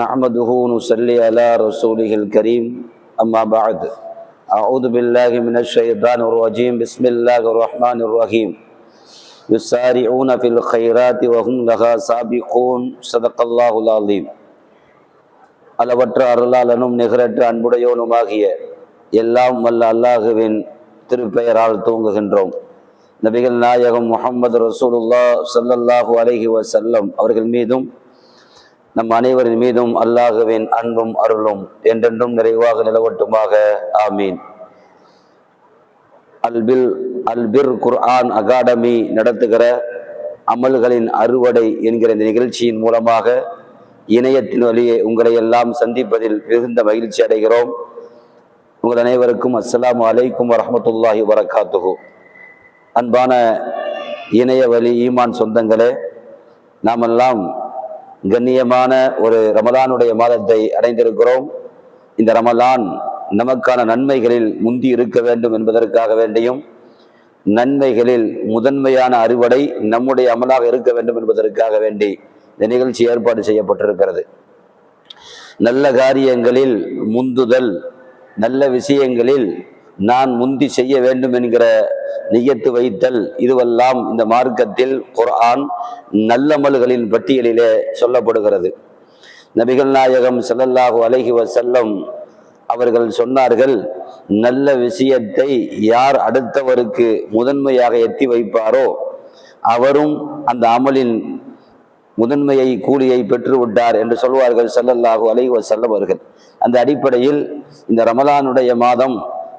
نحمده ونصلي على رسوله الكريم أما بعد أعوذ بالله من الشيطان الرجيم بسم الله الرحمن الرحيم يسارعون في الخيرات وهم لها سابقون صدق الله العظيم. அளவற்ற அருளாளனும் நிகரற்ற அன்புடையோனுமாகிய எல்லாம் வல்ல அல்லாஹுவின் திருப்பெயரால் தூங்குகின்றோம். நபிகள் நாயகம் முஹம்மது ரசூலுல்லாஹ் ஸல்லல்லாஹு அலைஹி வஸல்லம் அவர்கள் மீதும் நம் அனைவரின் மீதும் அல்லாஹுவின் அன்பும் அருளும் என்றென்றும் நிறைவாக நிலவட்டுமாக. ஆமீன். அல்பிர் குர்ஆன் அகாடமி நடத்துகிற அமல்களின் அறுவடை என்கிற இந்த நிகழ்ச்சியின் மூலமாக இணையத்தின் வழியே உங்களை எல்லாம் சந்திப்பதில் மிகுந்த மகிழ்ச்சி அடைகிறோம். உங்கள் அனைவருக்கும் அஸ்ஸலாமு அலைக்கும் வரஹ்மத்துல்லாஹி வபரகாத்துஹு. அன்பான இணைய வழி ஈமான் சொந்தங்களே, நாமெல்லாம் கண்ணியமான ஒரு ரமலானுடைய மாதத்தை அடைந்திருக்கிறோம். இந்த ரமலான் நமக்கான நன்மைகளில் முந்தி இருக்க வேண்டும் என்பதற்காக வேண்டியும், நன்மைகளில் முதன்மையான அறுவடை நம்முடைய அமலாக இருக்க வேண்டும் என்பதற்காக வேண்டி இந்த நிகழ்ச்சி ஏற்பாடு செய்யப்பட்டிருக்கிறது. நல்ல காரியங்களில் முந்துதல், நல்ல விஷயங்களில் நான் முந்தி செய்ய வேண்டும் என்கிற நியத்து வைத்தல், இதுவெல்லாம் இந்த மார்க்கத்தில் குர்ஆன் நல்லமல்களின் பட்டியலிலே சொல்லப்படுகிறது. நபிகள் நாயகம் ஸல்லல்லாஹு அலைஹி வஸல்லம் அவர்கள் சொன்னார்கள், நல்ல விஷயத்தை யார் அடுத்தவருக்கு முதன்மையாக எத்தி வைப்பாரோ அவரும் அந்த அமலின் முதன்மையை கூலியை பெற்று விட்டார் என்று சொல்வார்கள் ஸல்லல்லாஹு அலைஹி வஸல்லம் அவர்கள். அந்த அடிப்படையில் இந்த ரமலானுடைய மாதம்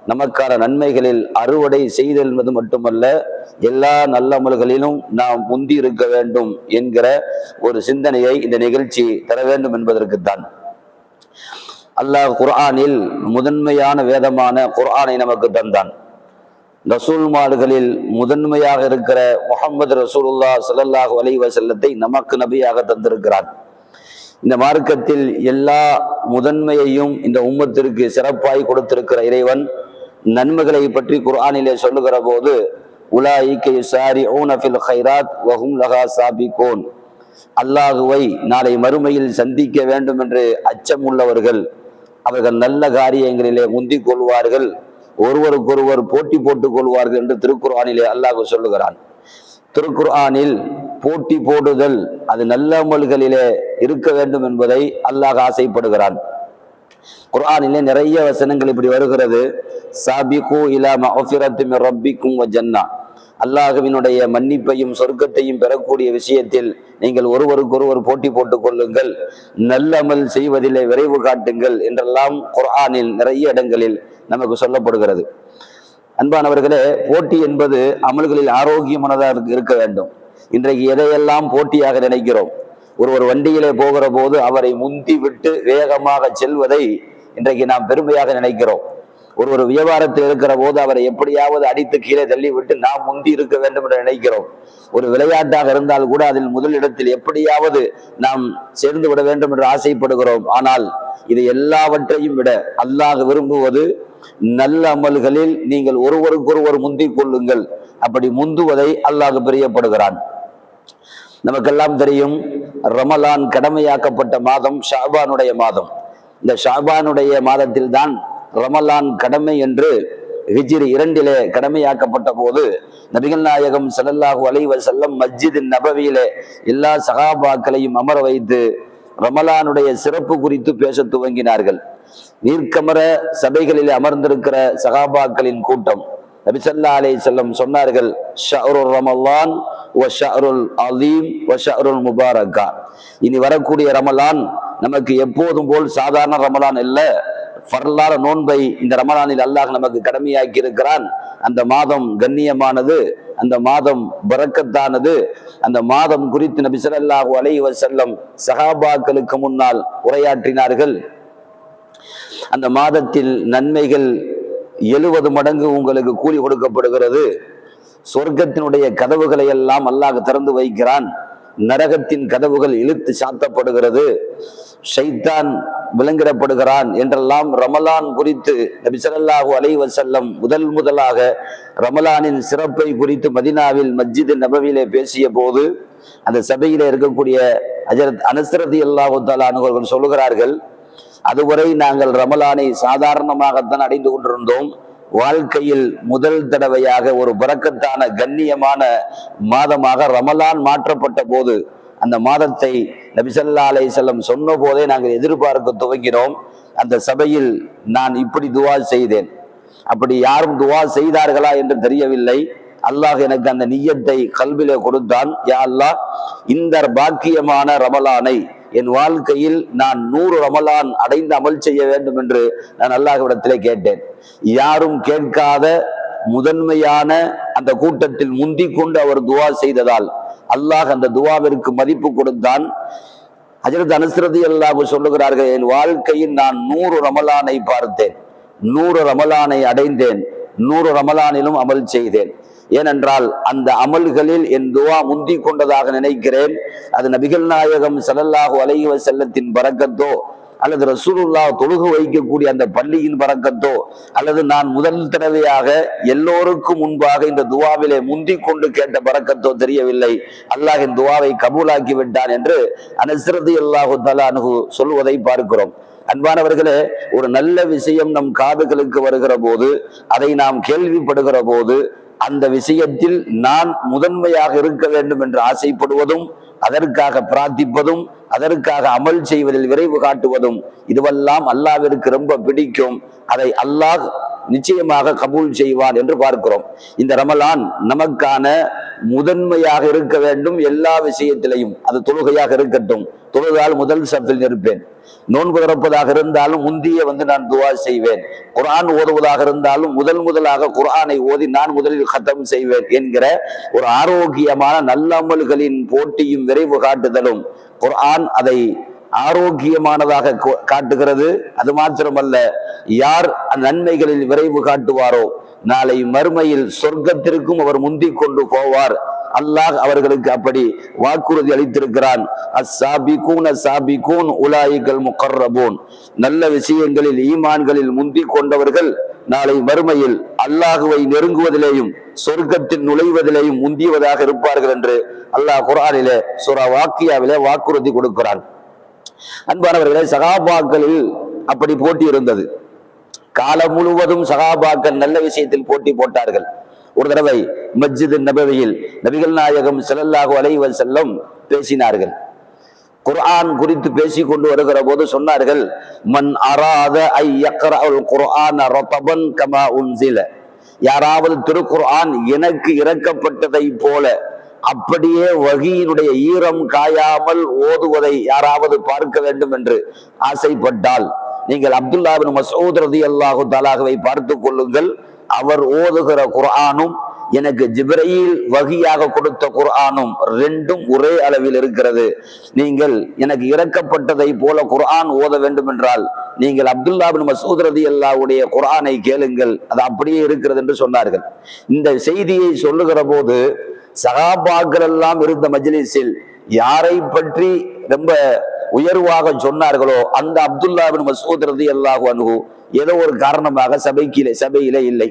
நமக்கான நன்மைகளில் அறுவடை செய்தல் என்பது மட்டுமல்ல, எல்லா நல்லமல்களிலும் நாம் முந்தி இருக்க வேண்டும் என்கிற ஒரு சிந்தனையை இந்த நிகழ்ச்சி தர வேண்டும் என்பதற்குத்தான். அல்லாஹ் குர்ஆனில் முதன்மையான வேதமான குர்ஆனை நமக்கு தந்தான். ரசூல்மார்களில் முதன்மையாக இருக்கிற முஹம்மது ரசூலுல்லாஹ் ஸல்லல்லாஹு அலைஹி வஸல்லத்தை நமக்கு நபியாக தந்திருக்கிறான். இந்த மார்க்கத்தில் எல்லா முதன்மையையும் இந்த உம்மத்திற்கு சிறப்பாய் கொடுத்திருக்கிற இறைவன் நன்மைகளை பற்றி குர்ஆனிலே சொல்லுகிற போது, உலாயிக யுஸாரிஊன ஃபில் கைராத் வஹும் லஹா சாபிகூன், அல்லாஹுவை நாளை மறுமையில் சந்திக்க வேண்டும் என்று அச்சம் உள்ளவர்கள் அவர்கள் நல்ல காரியங்களிலே முந்திக் கொள்வார்கள், ஒருவருக்கொருவர் போட்டி போட்டுக் கொள்வார்கள் என்று திருக்குர்ஆனிலே அல்லாஹ் சொல்லுகிறான். திருக்குர்ஆனில் போட்டி போடுதல் அது நல்ல அமல்களிலே இருக்க வேண்டும் என்பதை அல்லாஹ் ஆசைப்படுகிறான். குர்ஆனிலே நிறைய வசனங்கள் இப்படி வருகிறது. சாபிகு இலா மஃபிரத்தின் மிர் ரப்பிக்கும் வ ஜன்னா, அல்லாஹ்வினுடைய மன்னிப்பையும் சொர்க்கத்தையும் பெறக்கூடிய விஷயத்தில் நீங்கள் ஒருவருக்கொருவர் போட்டி போட்டுக் கொள்ளுங்கள், நல்ல அமல் செய்வதிலே விரைவு காட்டுங்கள் என்றெல்லாம் குர்ஆனில் நிறைய இடங்களில் நமக்கு சொல்லப்படுகிறது. அன்பானவர்களே, போட்டி என்பது அமல்களில் ஆரோக்கியமானதாக இருக்க வேண்டும். இன்றைக்கு எதையெல்லாம் போட்டியாக நினைக்கிறோம். ஒருவர் வண்டியிலே போகிற போது அவரை முந்தி விட்டு வேகமாக செல்வதை இன்றைக்கு நாம் பெருமையாக நினைக்கிறோம். ஒரு வியாபாரத்தில் இருக்கிற போது அவரை எப்படியாவது அடித்து கீழே தள்ளி விட்டு நாம் முந்தி இருக்க வேண்டும் என்று நினைக்கிறோம். ஒரு விளையாட்டாக இருந்தால் கூட அதில் முதலிடத்தில் எப்படியாவது நாம் சேர்ந்து விட வேண்டும் என்று ஆசைப்படுகிறோம். ஆனால் இது எல்லாவற்றையும் விட அல்லாஹ் விரும்புவது நல்ல அமல்களில் நீங்கள் ஒருவருக்கொருவர் முந்திக் கொள்ளுங்கள். அப்படி முந்துவதை அல்லாஹ் பிரியப்படுகிறான். நமக்கெல்லாம் தெரியும், ரமலான் கடமையாக்கப்பட்ட மாதம் ஷாபானுடைய மாதம். இந்த ஷாபானுடைய மாதத்தில் தான் ரமலான் கடமை என்று ஹிஜ்ரி 2 கடமையாக்கப்பட்ட போது நபிகள் நாயகம் ஸல்லல்லாஹு அலைஹி வஸல்லம் மஸ்ஜித் நபவியிலே எல்லா சஹாபாக்களையும் அமர வைத்து ரமலானுடைய சிறப்பு குறித்து பேச துவங்கினார்கள். நீர்க்கமர சபைகளில் அமர்ந்திருக்கிற சஹாபாக்களின் கூட்டம் நபி ஸல்லல்லாஹு அலைஹி வஸல்லம் சொன்னார்கள், ஷஹ்ருர் ரமலான் வ ஷஹ்ருல் அலீம் வ ஷஹ்ருல் முபாரக்கா, இனி வரக்கூடிய ரமலான் நமக்கு எப்போதும் போல் சாதாரண ரமலான் அல்ல, ஃபர்லான நோன்பை இந்த ரமலானில் அல்லாஹ் நமக்கு கடமையாக்கி இருக்கிறான். அந்த மாதம் கண்ணியமானது, அந்த மாதம் பரக்கத்தானது. அந்த மாதம் குறித்து நபி ஸல்லல்லாஹு அலைஹி வஸல்லம் சஹாபாக்களுக்கு முன்னால் உரையாற்றினார்கள். அந்த மாதத்தில் நன்மைகள் 70 மடங்கு உங்களுக்கு கூலி கொடுக்கப்படுகிறது. சொர்க்கத்தினுடைய கதவுகளை எல்லாம் அல்லாஹ் திறந்து வைக்கிறான். நரகத்தின் கதவுகள் இழுத்து சாத்தப்படுகிறது. ஷைத்தான் விலங்கிடப்படுகிறான் என்றெல்லாம் ரமலான் குறித்து நபி ஸல்லல்லாஹு அலைஹி வஸல்லம் முதலாக ரமலானின் சிறப்பை குறித்து மதீனாவில் மஸ்ஜித் நபவியிலே பேசிய போது அந்த சபையிலே இருக்கக்கூடிய ஹஜ்ரத் அனஸ் ரலியல்லாஹு தஆலா அன்ஹு அவர்கள் சொல்லுகிறார்கள், அதுவரை நாங்கள் ரமலானை சாதாரணமாகத்தான் அடைந்து கொண்டிருந்தோம். வாழ்க்கையில் முதல் தடவையாக ஒரு பரக்கத்தான கண்ணியமான மாதமாக ரமலான் மாற்றப்பட்ட போது, அந்த மாதத்தை நபி ஸல்லல்லாஹு அலைஹி வஸல்லம் சொன்ன போதே நாங்கள் எதிர்பார்க்க துவங்கினோம். அந்த சபையில் நான் இப்படி துவா செய்தேன். அப்படி யாரும் துவா செய்தார்களா என்று தெரியவில்லை. அல்லாஹ் எனக்கு அந்த நிய்யத்தை கல்விலே கொடுத்தான். யா அல்லாஹ், இந்த பாக்கியமான ரமலானை என் வாழ்க்கையில் நான் 100 ரமலான் அடைந்து அமல் செய்ய வேண்டும் என்று நான் அல்லாஹ்விடத்திலே கேட்டேன். யாரும் கேட்காத முதன்மையான அந்த கூட்டத்தில் முந்திக் கொண்டு அவர் துவா செய்ததால் அல்லாஹ் அந்த துவாவிற்கு மதிப்பு கொடுத்தான். ஹஜ்ரத் அனஸ் ரலியல்லாஹு சொல்லுகிறார்கள், என் வாழ்க்கையில் நான் 100 ரமலானை பார்த்தேன், 100 ரமலானை அடைந்தேன், 100 ரமலானிலும் அமல் செய்தேன். ஏனென்றால் அந்த அமல்களில் என் துவா முந்திக் கொண்டதாக நினைக்கிறேன். அது நபிகள் நாயகம் ஸல்லல்லாஹு அலைஹி வஸல்லத்தின் பரக்கத்தோ, அல்லது ரசூலுல்லாஹ் தொழுகு வைக்கக்கூடிய அந்த பள்ளியின் பரக்கத்தோ, அல்லது நான் முதல் தடவையாக எல்லோருக்கும் முன்பாக இந்த துவாவிலே முந்திக் கொண்டு கேட்ட பரக்கத்தோ தெரியவில்லை. அல்லாஹ் என் துவாவை கபூலாக்கி விட்டான் என்று அனஸ் ரலியல்லாஹு தஆலா அன்ஹு சொல்வதை பார்க்கிறோம். அன்பானவர்களே, ஒரு நல்ல விஷயம் நம் காதுகளுக்கு வருகிற போது, அதை நாம் கேள்விப்படுகிற போது, அந்த விஷயத்தில் நான் முதன்மையாக இருக்க வேண்டும் என்று ஆசைப்படுவதும், அதற்காக பிரார்த்திப்பதும், அதற்காக அமல் செய்வதில் விரைவு காட்டுவதும், இதுவெல்லாம் அல்லாஹ்விற்கு ரொம்ப பிடிக்கும். அதை அல்லாஹ் நிச்சயமாக கபூல் செய்வான் என்று பார்க்கிறோம். இந்த ரமலான் நமக்கான முதன்மையாக இருக்க வேண்டும். எல்லா விஷயத்திலையும் அது தொழுகையாக இருக்கட்டும், தொழுதால் முதல் சப்பில் இருப்பேன். நோன்பு திறப்பதாக இருந்தாலும் முந்திய நான் துவா செய்வேன். குர்ஆன் ஓதுவதாக இருந்தாலும் முதலாக குர்ஆனை ஓதி நான் முதலில் கத்தம் செய்வேன் என்கிற ஒரு ஆரோக்கியமான நல்லமல்களின் போட்டியும் விரைவு காட்டுதலும் குர்ஆன் அதை ஆரோக்கியமானதாக காட்டுகிறது. அது மாத்திரமல்ல, யார் நன்மைகளில் விரைவு காட்டுவாரோ நாளை மறுமையில் சொர்க்கத்திற்கும் அவர் முந்திக் கொண்டு போவார். அல்லாஹ் அவர்களுக்கு அப்படி வாக்குறுதி அளித்திருக்கிறான். அஸ்ஸாபிகூன ஸாபிகூன் உலாயிகல் முகர்ரபூன். நல்ல விஷயங்களில் ஈமான்களில் முந்திக் கொண்டவர்கள் நாளை மறுமையில் அல்லாஹுவை நெருங்குவதிலேயும் சொர்க்கத்தில் நுழைவதிலேயும் முந்தியவதாக இருப்பார்கள் என்று அல்லாஹ் குர்ஆனிலே சூரா வாக்கியாவிலே வாக்குறுதி கொடுக்கிறான். அன்பானவர்களே, சகாபாக்களில் அப்படி போட்டி இருந்தது. காலம் முழுவதும் சகாபாக்கள் நல்ல விஷயத்தில் போட்டி போட்டார்கள். ஒரு தடவை மஸ்ஜித் நபவியில் நபிகள் நாயகம் ஸல்லல்லாஹு அலைஹி வஸல்லம் பேசினார்கள். குர்ஆன் குறித்து பேசிக் கொண்டு வருகிற போது சொன்னார்கள், மன் அராத ஐ யக்ரஅல் குர்ஆன ரதபன் கமா உன்சில. யாராவது திருக்குர்ஆன் எனக்கு இறக்கப்பட்டதை போல அப்படியே வஹீயினுடைய ஈரம் காயாமல் ஓதுவதை யாராவது பார்க்க வேண்டும் என்று ஆசைப்பட்டால் நீங்கள் அப்துல்லாஹ் இப்னு மஸ்ஊத் ரலியல்லாஹு தஆலாவை பார்த்துக் கொள்ளுங்கள். அவர் ஓதுகிற குர்ஆனும் எனக்கு ஜிப்ரீல் வஹியாக கொடுத்த குர்ஆனும் ரெண்டும் ஒரே அளவில் இருக்கிறது. நீங்கள் எனக்கு இறக்கப்பட்டதை போல குர்ஆன் ஓத வேண்டும் என்றால் நீங்கள் அப்துல்லாஹ் இப்னு மஸ்ஊத் ரலியல்லாஹுடைய குர்ஆனை கேளுங்கள், அது அப்படியே இருக்கிறது என்று சொன்னார்கள். இந்த செய்தியை சொல்லுகிற போது சகாபாக்கள் எல்லாம் இருந்த மஜ்லிஸில் யாரை பற்றி ரொம்ப உயர்வாக சொன்னார்களோ அந்த அப்துல்லாஹ் இப்னு மஸ்ஊத் ரலியல்லாஹு அன்ஹு ஏதோ ஒரு காரணமாக சபையிலே இல்லை.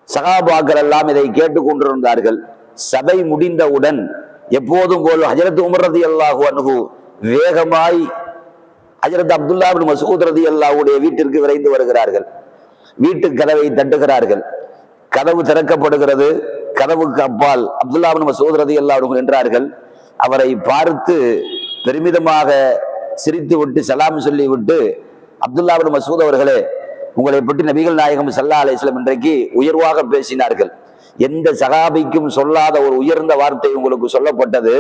சகாபாக்கள் எல்லாம் இதை கேட்டுக் கொண்டிருந்தார்கள். சபை முடிந்தவுடன் எப்போதும் போல் ஹஜ்ரத் உமர் ரலியல்லாஹு அன்ஹு வேகமாய் ஹஜ்ரத் அப்துல்லாஹ் இப்னு மஸ்ஊத் ரலியல்லாஹுடைய வீட்டிற்கு விரைந்து வருகிறார்கள். வீட்டு கதவை தட்டுகிறார்கள். கதவு திறக்கப்படுகிறது. கதவுக்கு அப்பால் அப்துல்லாஹ் இப்னு மஸ்ஊத் ரலியல்லாஹு அன்ஹு நின்றார்கள். அவரை பார்த்து பெருமிதமாக சிரித்து விட்டு சலாம் சொல்லி விட்டு, அப்துல்லாஹ் இப்னு மஸ்ஊத் அவர்களே, உங்களை பற்றி நபிகள் நாயகம் ஸல்லல்லாஹு அலைஹி வஸல்லம் இன்றைக்கு உயர்வாக பேசினார்கள். எந்த சகாபிக்கும் சொல்லாத ஒரு உயர்ந்த வார்த்தை உங்களுக்கு சொல்லப்பட்டது.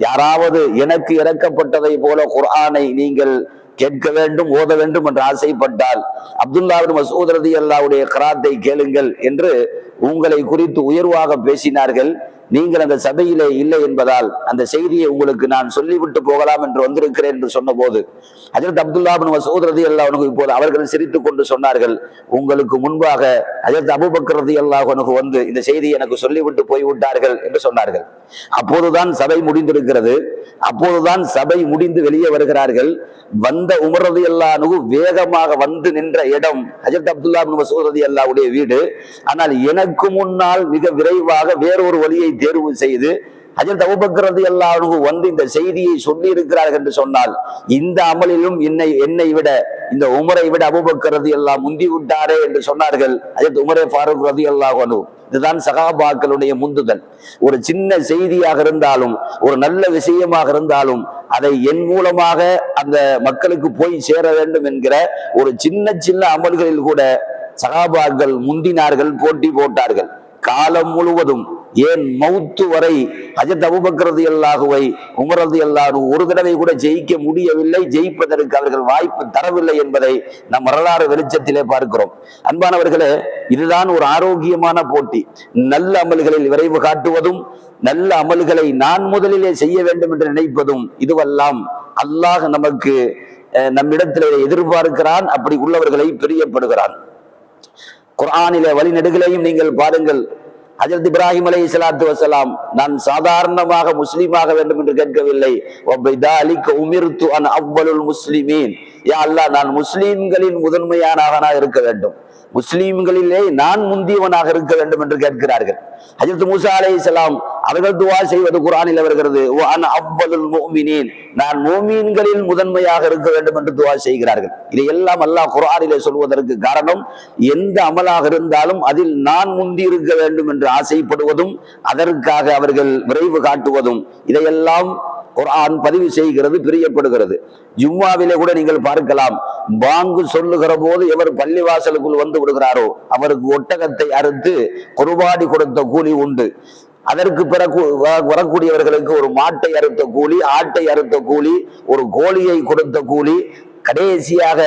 யாராவது எனக்கு இறக்கப்பட்டதை போல குர்ஆனை நீங்கள் கேட்க வேண்டும், ஓத வேண்டும் என்று ஆசைப்பட்டால் அப்துல்லாஹ் இப்னு மஸ்ஊத் ரலியல்லாஹுடைய க்ராத்தை கேளுங்கள் என்று உங்களை குறித்து உயர்வாக பேசினார்கள். நீங்கள் அந்த சபையிலே இல்லை என்பதால் அந்த செய்தியை உங்களுக்கு நான் சொல்லிவிட்டு போகலாம் என்று வந்திருக்கிறேன் என்று சொன்ன போது ஹஜ்ரத் அப்துல்லாஹ் இப்னு மஸ்ஊத் ரலியல்லாஹு அன்ஹு இப்போது அவர்கள் சிரித்துக் கொண்டு சொன்னார்கள், உங்களுக்கு முன்பாக ஹஜ்ரத் அபூபக்கர் ரலியல்லாஹு அன்ஹு வந்து இந்த செய்தியை எனக்கு சொல்லிவிட்டு போய்விட்டார்கள் என்று சொன்னார்கள். அப்போதுதான் சபை முடிந்திருக்கிறது. அப்போதுதான் சபை முடிந்து வெளியே வருகிறார்கள். வந்த உமர் ரலியல்லாஹு அன்ஹு வேகமாக வந்து நின்ற இடம் ஹஜ்ரத் அப்துல்லாஹ் இப்னு மஸ்ஊத் ரலியல்லாஹுடைய வீடு. ஆனால் எனக்கு முன்னால் மிக விரைவாக வேறொரு வழியை தேர்வு செய்து ஹஜ்ரத் அபூபக்கர் ரலியல்லாஹு அன்ஹு வந்து இந்த செய்தியை சொல்லி இருக்கிறார்கள் என்று சொன்னால், இந்த அமலிலும் என்னை விட, இந்த உமரை விட அபூபக்கர் ரலியல்லாஹு முந்தி விட்டாரே என்று சொன்னார்கள் ஹஜ்ரத் உமரே ஃபாரூக் ரலியல்லாஹு அன்ஹு. இதுதான் சகாபாக்களுடைய முந்துதல். ஒரு சின்ன செய்தியாக இருந்தாலும், ஒரு நல்ல விஷயமாக இருந்தாலும், அதை என் மூலமாக அந்த மக்களுக்கு போய் சேர வேண்டும் என்கிற ஒரு சின்ன சின்ன அமல்களில் கூட சகாபாக்கள் முந்தினார்கள், போட்டி போட்டார்கள். காலம் முழுவதும், ஏன் மௌத்து வரை ஹஜ்ரத் அபூபக்கர் ரலியல்லாஹுவை உமர் ரலியல்லாஹு ஒரு தடவை கூட ஜெயிக்க முடியவில்லை, ஜெயிப்பதற்கு அவர்கள் வாய்ப்பு தரவில்லை என்பதை நம் வரலாறு வெளிச்சத்திலே பார்க்கிறோம். அன்பானவர்களே, இதுதான் ஒரு ஆரோக்கியமான போட்டி. நல்ல அமல்களில் விரைவு காட்டுவதும், நல்ல அமல்களை நான் முதலிலே செய்ய வேண்டும் என்று நினைப்பதும், இதுவெல்லாம் அல்லாஹ் நமக்கு நம்மிடத்திலே எதிர்பார்க்கிறான். அப்படி உள்ளவர்களை பிரியப்படுகிறான். குர்ஆனிலே வழிநெடுகளையும் நீங்கள் பாருங்கள். ஹஜ்ரத் இப்ராஹிம் அலைஹிஸ்ஸலாத்து வஸலாம், நான் சாதாரணமாக முஸ்லீமாக வேண்டும் என்று கேட்கவில்லை. உமிர்து அன் அவ்வலுல் முஸ்லிமீன், யா அல்லாஹ், நான் முஸ்லீம்களின் முதன்மையானவனாக இருக்க வேண்டும், முஸ்லீம்களிலே நான் முந்தியவனாக இருக்க வேண்டும் என்று கேட்கிறார்கள். ஹஜ்ரத் மூசா அலைஹிஸ்ஸலாம் அவர்கள் துஆ செய்வது குர்ஆனில் வருகிறது, வ அன அவ்வலுல் முஃமினீன், நான் முஃமின்களில் முதன்மையாக இருக்க வேண்டும் என்று துஆ செய்கிறார்கள். இதையெல்லாம் அல்லாஹ் குர்ஆனிலே சொல்வதற்கு காரணம், எந்த அமலாக இருந்தாலும் அதில் நான் முந்தி இருக்க வேண்டும் என்று ஆசைப்படுவதும், அதற்காக அவர்கள் விரைவு காட்டுவதும், இதையெல்லாம் குர்ஆன் பதிவு செய்கிறது, பிரியப்படுகிறது. ஜும்மாவிலே கூட நீங்கள் பார்க்கலாம், பாங்கு சொல்லுகிற போது எவர் பள்ளிவாசலுக்குள் வந்து விடுகிறாரோ அவருக்கு ஒட்டகத்தை அறுத்து குர்பானி கொடுத்த கூலி உண்டு. அதற்கு பிறகு வரக்கூடியவர்களுக்கு ஒரு மாட்டை அறுத்த கூலி, ஆட்டை அறுத்த கூலி, ஒரு கோழியை கொடுத்த கூலி, கடைசியாக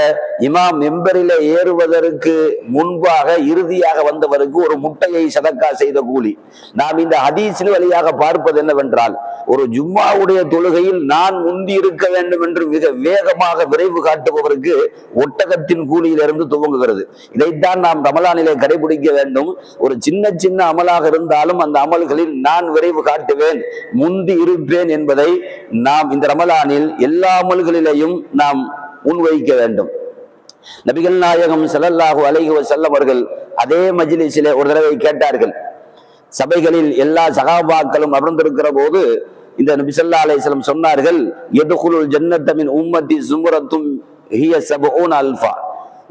இமாம் மெம்பரில ஏறுவதற்கு முன்பாக இறுதியாக வந்தவருக்கு ஒரு முட்டையை சதக்கா செய்த கூலி. நாம் இந்த ஹதீஸின் வழியாக பார்ப்பது என்னவென்றால், ஒரு ஜும்மாவுடைய தொழுகையில் நான் முந்தி இருக்க வேண்டும் என்று மிக வேகமாக விரைவு காட்டுபவருக்கு ஒட்டகத்தின் கூலியிலிருந்து துவங்குகிறது. இதைத்தான் நாம் ரமலானிலே கடைபிடிக்க வேண்டும். ஒரு சின்ன சின்ன அமலாக இருந்தாலும் அந்த அமல்களில் நான் விரைவு காட்டுவேன், முந்தி இருப்பேன் என்பதை நாம் இந்த ரமலானில் எல்லா அமல்களிலேயும் நாம் முன்வைக்க வேண்டும். நபிகள் நாயகம் ஸல்லல்லாஹு அலைஹி வஸல்லம் அவர்கள் அதே மஜ்லிஸிலே ஒரு தடவை கேட்டார்கள். சபைகளில் எல்லா சகாபாக்களும் அமர்ந்திருக்கிற போது இந்த நபி ஸல்லல்லாஹு அலைஹி வஸல்லம் சொன்னார்கள், யதுகுலுல் ஜன்னத மின் உம்மத்தி ஸும்ரத்தும் ஹிய 70 அல்ஃபா,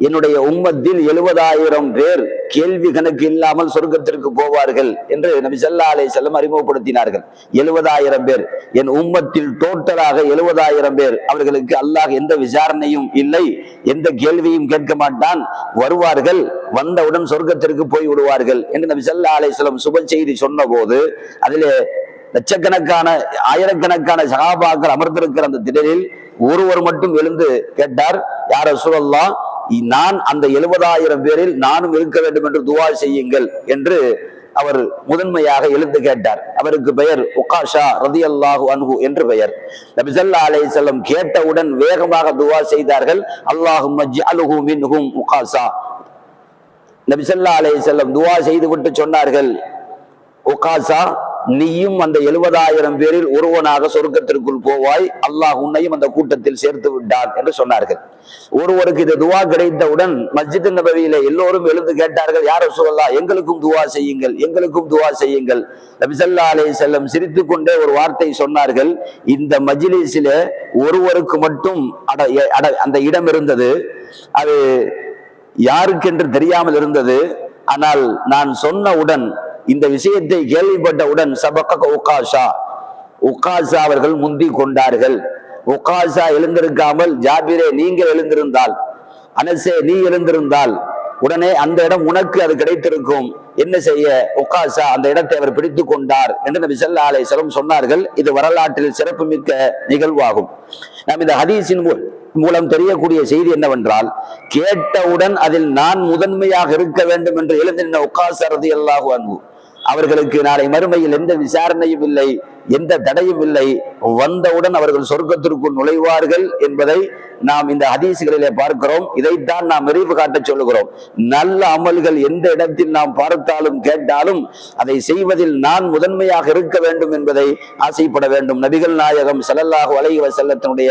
என்னுடைய உம்மத்தில் 70,000 பேர் கேள்வி கணக்கு இல்லாமல் சொர்க்கத்திற்கு போவார்கள் என்று நபி ஸல்லல்லாஹு அலைஹி வஸல்லம் அறிமுகப்படுத்தினார்கள். 70,000 பேர், என் உம்மத்தில் டோட்டலாக 70,000 பேர், அவர்களுக்கு அல்லாஹ் எந்த விசாரணையும் இல்லை, எந்த கேள்வியும் கேட்க மாட்டான், வருவார்கள், வந்தவுடன் சொர்க்கத்திற்கு போய் விடுவார்கள் என்று நபி ஸல்லல்லாஹு அலைஹி வஸல்லம் சுப செய்தி சொன்ன போது, அதிலே லட்சக்கணக்கான ஆயிரக்கணக்கான சஹாபாக்கள் அமர்ந்திருக்கிற அந்த திடலில் ஒருவர் மட்டும் எழுந்து கேட்டார், யா ரசூலல்லாஹ், நான் அந்த 70,000 பேரில் நானும் இருக்க வேண்டும் என்று துஆ செய்யுங்கள் என்று அவர் முதன்மையாக எழுந்து கேட்டார். அவருக்கு பெயர் உகாஷா ரலியல்லாஹு அன்ஹு என்று பெயர். நபி ஸல்லல்லாஹு அலைஹி வஸல்லம் கேட்டவுடன் வேகமாக துஆ செய்தார்கள், அல்லாஹும்ம ஜஅல்ஹு மின்ஹும் உகாஷா. நபி ஸல்லல்லாஹு அலைஹி வஸல்லம் துஆ செய்துவிட்டு சொன்னார்கள், உகாஷா, நீயும் அந்த 70,000 பேரில் ஒருவனாக சொர்க்கத்திற்குள் போவாய், அல்லாஹ் உன்னையும் அந்த கூட்டத்தில் சேர்த்து விட்டான் என்று சொன்னார்கள். ஒருவருக்கு இது துவா கிடைத்தவுடன் மஸ்ஜித் நபவியிலே எல்லோரும் எழுந்து கேட்டார்கள், யா ரசூலல்லாஹ், எங்களுக்கும் துவா செய்யுங்கள், எங்களுக்கும் துவா செய்யுங்கள். நபி ஸல்லல்லாஹு அலைஹி வஸல்லம் சிரித்துக் கொண்டே ஒரு வார்த்தை சொன்னார்கள், இந்த மஜ்லிஸிலே ஒருவருக்கு மட்டும் அந்த இடம் இருந்தது, அது யாருக்கென்று தெரியாமல் இருந்தது. ஆனால் நான் சொன்னவுடன், இந்த விஷயத்தை கேள்விப்பட்டவுடன் சபக உகாஷா, உகாஷா அவர்கள் முந்தி கொண்டார்கள். உகாஷா எழுந்திருக்காமல், ஜாபிரே நீங்கள் எழுந்திருந்தால், அனசே நீ எழுந்திருந்தால் உடனே அந்த இடம் உனக்கு அது கிடைத்திருக்கும். என்ன செய்ய, உகாஷா அந்த இடத்தை அவர் பிடித்து கொண்டார் என்று நபி ஸல்லல்லாஹு அலைஹி வஸல்லம் சொன்னார்கள். இது வரலாற்றில் சிறப்புமிக்க நிகழ்வாகும். நாம் இந்த ஹதீஸின் மூலம் தெரியக்கூடிய செய்தி என்னவென்றால், கேட்டவுடன் அதில் நான் முதன்மையாக இருக்க வேண்டும் என்று எழுந்திருந்த உகாஷா ரலியல்லாஹு அன்ஹு அவர்களுக்கு நாளை மறுமையில் எந்த விசாரணையும் இல்லை, எந்த தடையும் இல்லை, வந்தவுடன் அவர்கள் சொர்க்கத்திற்குள் நுழைவார்கள் என்பதை நாம் இந்த ஹதீஸ்களிலே பார்க்கிறோம். இதைத்தான் நாம் விரைவு காட்ட சொல்லுகிறோம். நல்ல அமல்கள் எந்த இடத்தில் நாம் பார்த்தாலும் கேட்டாலும் அதை செய்வதில் நான் முதன்மையாக இருக்க வேண்டும் என்பதை ஆசைப்பட வேண்டும். நபிகள் நாயகம் ஸல்லல்லாஹு அலைஹி வஸல்லத்தினுடைய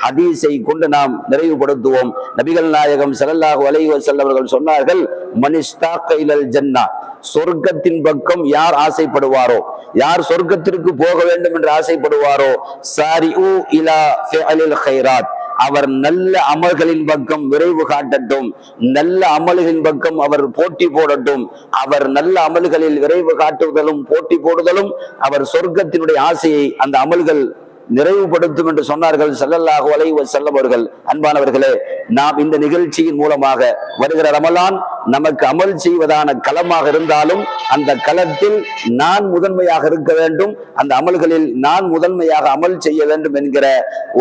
ஹதீஸை கொண்டு நாம் நிறைவுபடுத்துவோம். நபிகள் நாயகம் ஸல்லல்லாஹு அலைஹி வஸல்லம் அவர்கள் சொன்னார்கள், மனிஸ்தாக இலல் ஜன்னா, சொர்க்கத்தின் பக்கம் யார் ஆசைப்படுவாரோ, யார் சொர்க்கத்திற்கு போக போக வேண்டும் என்று ஆசைப்படுவாரோ, சாரிஉ இலா ஃபிஅலில் கைராத், அவர் நல்ல அமல்களின் பக்கம் விரைவு காட்டட்டும், நல்ல அமல்களின் பக்கம் அவர் போட்டி போடட்டும். அவர் நல்ல அமல்களில் விரைவு காட்டுவதும் போட்டி போடுதலும் அவர் சொர்க்கத்தினுடைய ஆசையை அந்த அமல்கள் நிறைவுபடுத்தும் என்று சொன்னார்கள் ஸல்லல்லாஹு அலைஹி வஸல்லம் அவர்கள். அன்பானவர்களே, நாம் இந்த நிகழ்ச்சியின் மூலமாக வருகிற ரமலான் நமக்கு அமல் செய்வதான களமாக இருந்தாலும் அந்த களத்தில் நான் முதன்மையாக இருக்க வேண்டும், அந்த அமல்களில் நான் முதன்மையாக அமல் செய்ய வேண்டும் என்கிற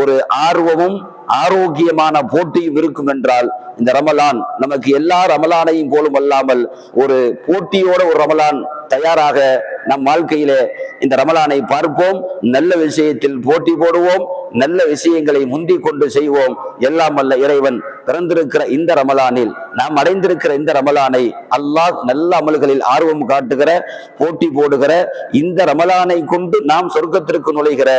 ஒரு ஆர்வமும் ஆரோக்கியமான போட்டியும் இருக்கும் என்றால் இந்த ரமலான் நமக்கு எல்லா ரமலானையும் போலும் அல்லாமல் ஒரு போட்டியோட ஒரு ரமலான் தயாராக நம் வாழ்க்கையிலே இந்த ரமலானை பார்ப்போம். நல்ல விஷயத்தில் போட்டி போடுவோம், நல்ல விஷயங்களை முந்திக் கொண்டு செய்வோம். எல்லாம் வல்ல இறைவன் பிறந்திருக்கிற இந்த ரமலானில், நாம் அடைந்திருக்கிற இந்த ரமலானை அல்லாஹ் நல்ல அமல்களில் ஆர்வம் காட்டுகிற, போட்டி போடுகிற இந்த ரமலானை கொண்டு நாம் சொர்க்கத்திற்கு நுழைகிற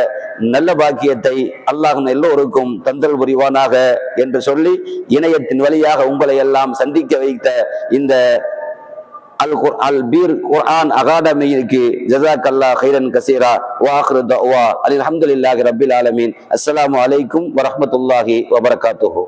நல்ல பாக்கியத்தை அல்லாஹ் எல்லோருக்கும் தந்தல் புரிவானாக என்று சொல்லி, இணையத்தின் வழியாக உங்களை எல்லாம் சந்திக்க வைத்த இந்த அல் பீர் குர்ஆன் அகாடமிக்கு ஜஸாக்கல்லாஹ் கைரன் கஸீரா வ ஆகிரு தஅவா அல்ஹம்துலில்லாஹி ரப்பில் ஆலமீன். அஸ்ஸலாமு அலைக்கும் வரஹ்மத்துல்லாஹி வபரகாத்துஹு.